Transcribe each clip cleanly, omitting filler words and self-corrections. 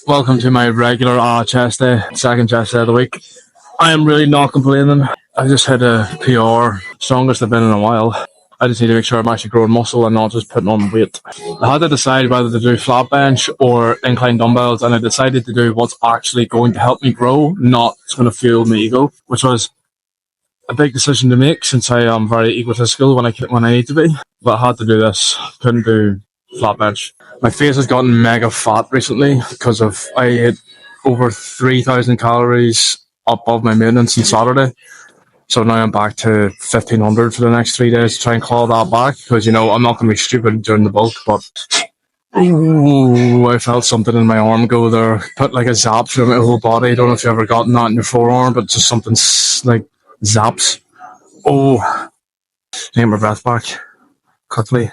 Welcome to my regular chest day, second chest day of the week. I am really not complaining. I just hit a PR, strongest I've been in a while. I just need to make sure I'm actually growing muscle and not just putting on weight. I had to decide whether to do flat bench or incline dumbbells, and I decided to do what's actually going to help me grow, not what's going to fuel my ego, which was a big decision to make since I am very egotistical when I need to be. But I had to do this. Couldn't do flat bench. My face has gotten mega fat recently because I ate over 3,000 calories above my maintenance on Saturday. So now I'm back to 1,500 for the next 3 days to try and claw that back because, I'm not going to be stupid during the bulk, but I felt something in my arm go there. Put like a zap through my whole body. I don't know if you've ever gotten that in your forearm, but just something like zaps. Oh, take my breath back quickly.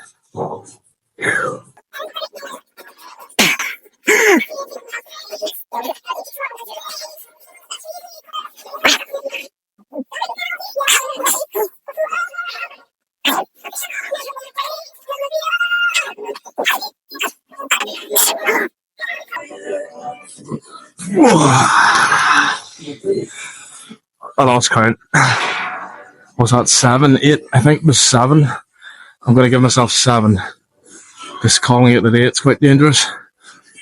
I lost count. Was that 7, 8? I think it was 7. I'm going to give myself 7. Because calling it the day, it's quite dangerous.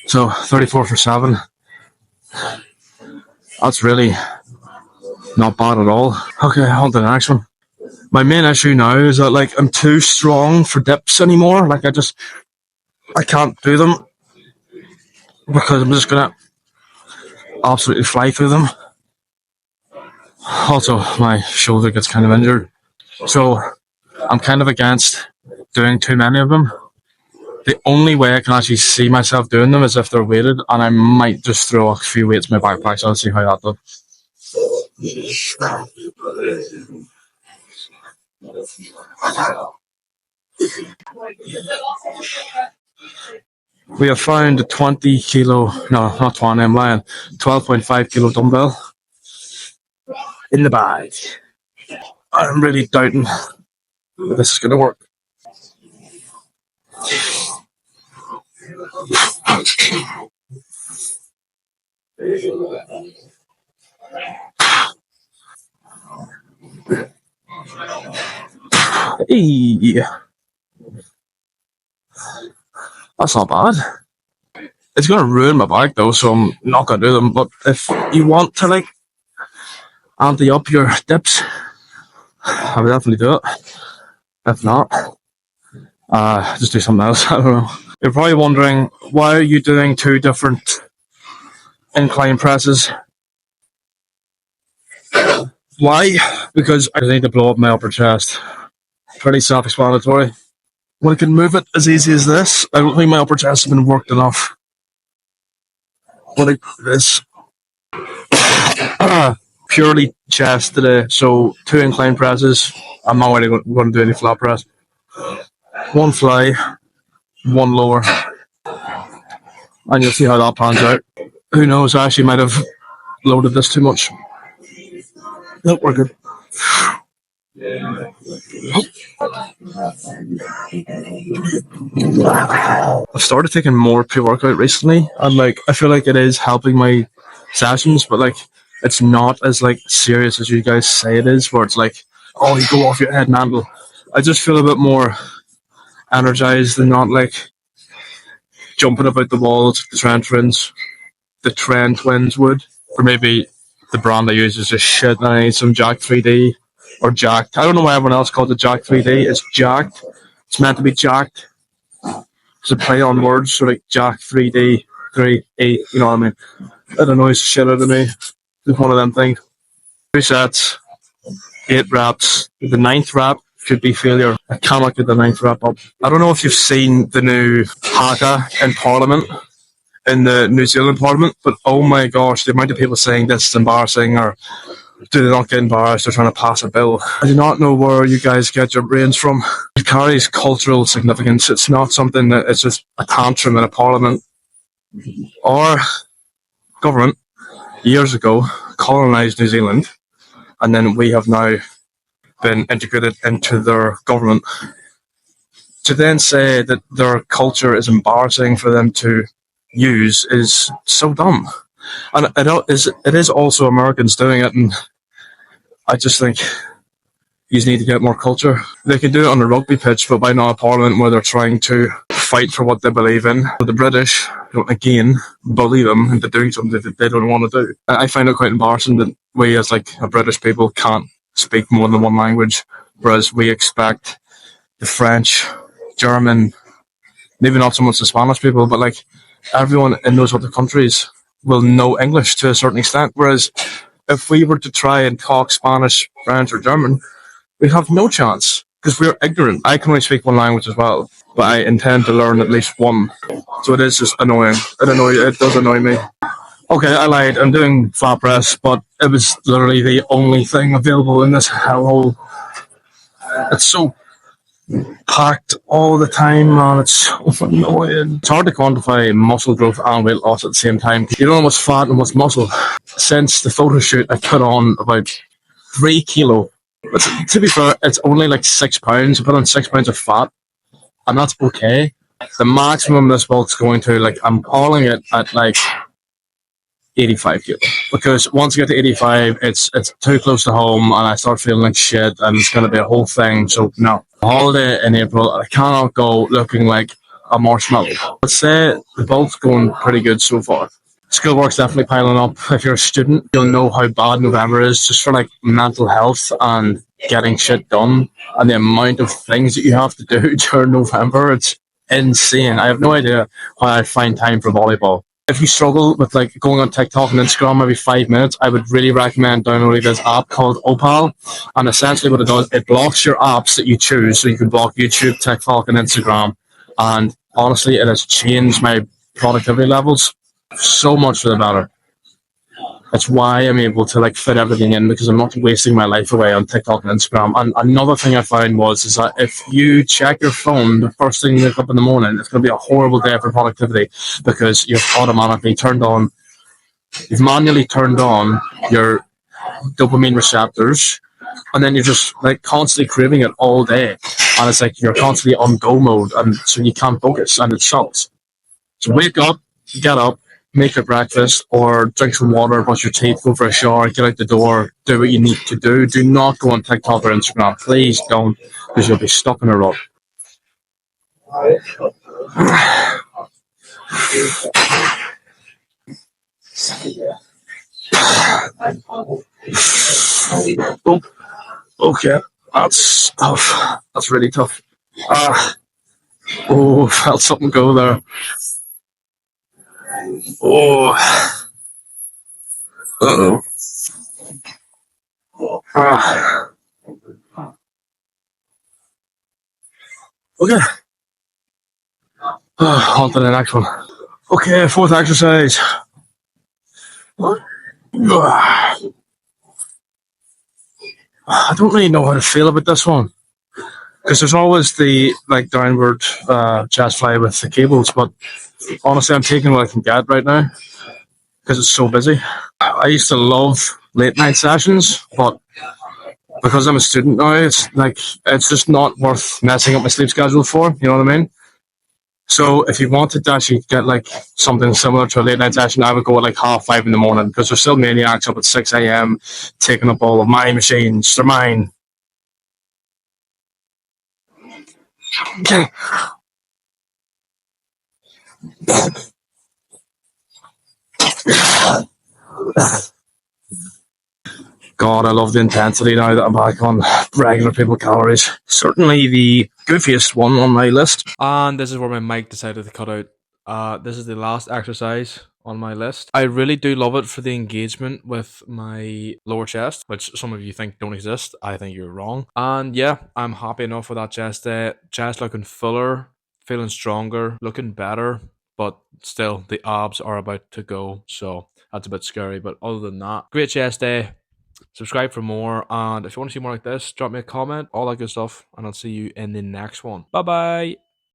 So 34 for 7. That's really not bad at all. Okay, on to the next one. My main issue now is that I'm too strong for dips anymore. I can't do them because I'm just gonna absolutely fly through them. Also, my shoulder gets kind of injured, so I'm kind of against doing too many of them. The only way I can actually see myself doing them is if they're weighted, and I might just throw a few weights in my backpack, so I'll see how that does. We have found a 20 kilo, no, not 20, I'm lying, 12.5 kilo dumbbell in the bag. I'm really doubting that this is going to work. Hey. That's not bad. It's going to ruin my back though, so I'm not going to do them. But if you want to ante up your dips, I would definitely do it. If not, just do something else. I don't know. You're probably wondering, why are you doing 2 different incline presses? Why? Because I need to blow up my upper chest. Pretty self-explanatory. When I can move it as easy as this, I don't think my upper chest has been worked enough. This purely chest today, so 2 incline presses. I'm not really going to do any flat press. 1 fly, 1 lower, and you'll see how that pans out. Who knows? I actually might have loaded this too much. Nope, we're good. I've started taking more pre-workout recently, and I feel like it is helping my sessions, but it's not as serious as you guys say it is, where it's oh, you go off your head mantle. I just feel a bit more energized and not jumping about the walls, the Trend Twins would, or maybe the brand I use is just shit and I need some Jack 3D or Jacked. I don't know why everyone else calls it Jack 3D. It's Jacked. It's meant to be jacked. It's a play on words, so Jack 3D, 3, 8, you know what I mean? It annoys the shit out of me. It's one of them things. 2 sets, 8 reps. The 9th rep could be failure. I cannot get the 9th rep up. I don't know if you've seen the new Haka in Parliament, in the New Zealand Parliament, but oh my gosh, the amount of people saying this is embarrassing, or do they not get embarrassed? They're trying to pass a bill. I do not know where you guys get your brains from. It carries cultural significance. It's not something that it's just a tantrum in a parliament. Our government, years ago, colonised New Zealand, and then we have now been integrated into their government. To then say that their culture is embarrassing for them to use is so dumb. And it is also Americans doing it, and I just think you need to get more culture. They can do it on the rugby pitch, but by not a parliament where they're trying to fight for what they believe in. The British, again, bully them into doing something that they don't want to do. I find it quite embarrassing that we, as like a British people, can't speak more than one language, whereas we expect the French, German, maybe not so much the Spanish people, but like everyone in those other countries will know English to a certain extent. Whereas if we were to try and talk Spanish, French, or German, we have no chance because we're ignorant. I can only speak one language as well, but I intend to learn at least one. So it is just annoying. It does annoy me. Okay, I lied. I'm doing flat press, but it was literally the only thing available in this hellhole. It's so packed all the time, man. It's so annoying. It's hard to quantify muscle growth and weight loss at the same time. You don't know what's fat and what's muscle. Since the photo shoot, I put on about 3 kilo. But to be fair, it's only like 6 pounds. I put on 6 pounds of fat, and that's okay. The maximum this bulk's going to, like, I'm calling it at like 85 kilo, because once you get to 85, it's too close to home, and I start feeling like shit, and it's going to be a whole thing. So no, holiday in April, I cannot go looking like a marshmallow. Let's say the bulk's going pretty good so far. Schoolwork's definitely piling up. If you're a student, you'll know how bad November is just for like mental health and getting shit done, and the amount of things that you have to do during November. It's insane. I have no idea how I find time for volleyball. If you struggle with like going on TikTok and Instagram every 5 minutes, I would really recommend downloading this app called Opal. And essentially what it does, it blocks your apps that you choose. So you can block YouTube, TikTok, and Instagram. And honestly, it has changed my productivity levels so much for the better. That's why I'm able to like fit everything in, because I'm not wasting my life away on TikTok and Instagram. And another thing I found is that if you check your phone the first thing you wake up in the morning, it's going to be a horrible day for productivity, because you've manually turned on your dopamine receptors, and then you're just like constantly craving it all day, and it's like you're constantly on go mode, and so you can't focus, and it sucks. So wake up, get up, make your breakfast, or drink some water, brush your teeth, go for a shower, get out the door, do what you need to do. Do not go on TikTok or Instagram. Please don't, because you'll be stuck in a rut. Oh, okay, that's tough. That's really tough. Felt something go there. Oh, uh-oh. Okay. On to the next one. Okay, fourth exercise. I don't really know how to feel about this one, because there's always the like downward chest fly with the cables, but honestly, I'm taking what I can get right now because it's so busy. I used to love late night sessions, but because I'm a student now, it's just not worth messing up my sleep schedule for. You know what I mean? So if you wanted to actually get like something similar to a late night session, I would go at like 5:30 in the morning, because there's still maniacs up at 6 a.m. taking up all of my machines. They're mine. Okay. God, I love the intensity now that I'm back on regular people calories. Certainly the goofiest one on my list. And this is where my mic decided to cut out. This is the last exercise on my list. I really do love it for the engagement with my lower chest, which some of you think don't exist. I think you're wrong. And yeah, I'm happy enough with that chest day. Chest looking fuller, feeling stronger, looking better, but still the abs are about to go. So that's a bit scary. But other than that, great chest day. Subscribe for more, and if you want to see more like this, drop me a comment, all that good stuff, and I'll see you in the next one. Bye bye.